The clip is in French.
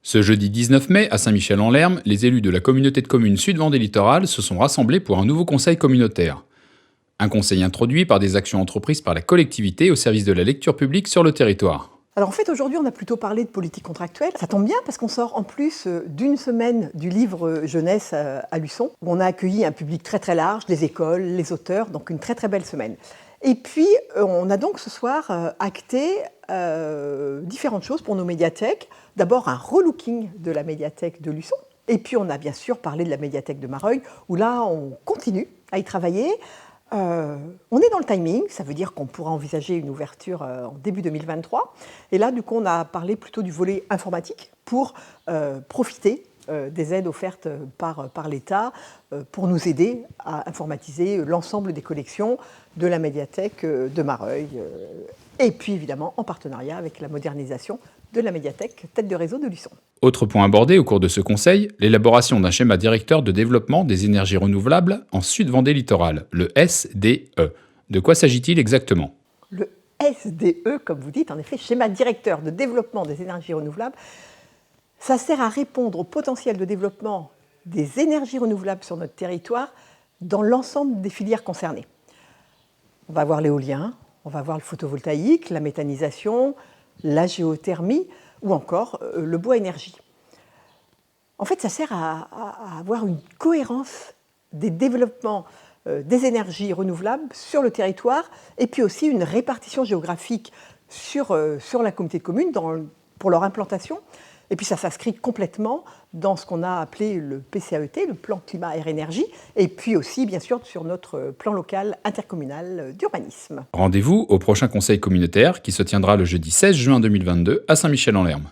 Ce jeudi 19 mai, à Saint-Michel-en-Lerme, les élus de la communauté de communes Sud-Vendée Littoral se sont rassemblés pour un nouveau conseil communautaire. Un conseil introduit par des actions entreprises par la collectivité au service de la lecture publique sur le territoire. Alors en fait, aujourd'hui, on a plutôt parlé de politique contractuelle. Ça tombe bien parce qu'on sort en plus d'une semaine du livre jeunesse à Luçon, où on a accueilli un public très très large, des écoles, les auteurs, donc une très très belle semaine. Et puis, on a donc ce soir acté différentes choses pour nos médiathèques. D'abord, un relooking de la médiathèque de Luçon. Et puis, on a bien sûr parlé de la médiathèque de Mareuil, où là, on continue à y travailler. On est dans le timing, ça veut dire qu'on pourra envisager une ouverture en début 2023. Et là, du coup, on a parlé plutôt du volet informatique pour profiter des aides offertes par l'État pour nous aider à informatiser l'ensemble des collections de la médiathèque de Mareuil. Et puis, évidemment, en partenariat avec la modernisation de la médiathèque tête de réseau de Luçon. Autre point abordé au cours de ce conseil, l'élaboration d'un schéma directeur de développement des énergies renouvelables en Sud-Vendée Littoral, le SDE. De quoi s'agit-il exactement ? Le SDE, comme vous dites, en effet, schéma directeur de développement des énergies renouvelables, ça sert à répondre au potentiel de développement des énergies renouvelables sur notre territoire dans l'ensemble des filières concernées. On va voir l'éolien, on va voir le photovoltaïque, la méthanisation, la géothermie ou encore le bois énergie. En fait, ça sert à avoir une cohérence des développements des énergies renouvelables sur le territoire et puis aussi une répartition géographique sur la communauté de communes pour leur implantation. Et puis ça s'inscrit complètement dans ce qu'on a appelé le PCAET, le plan climat air énergie, et puis aussi bien sûr sur notre plan local intercommunal d'urbanisme. Rendez-vous au prochain conseil communautaire qui se tiendra le jeudi 16 juin 2022 à Saint-Michel-en-Lerme.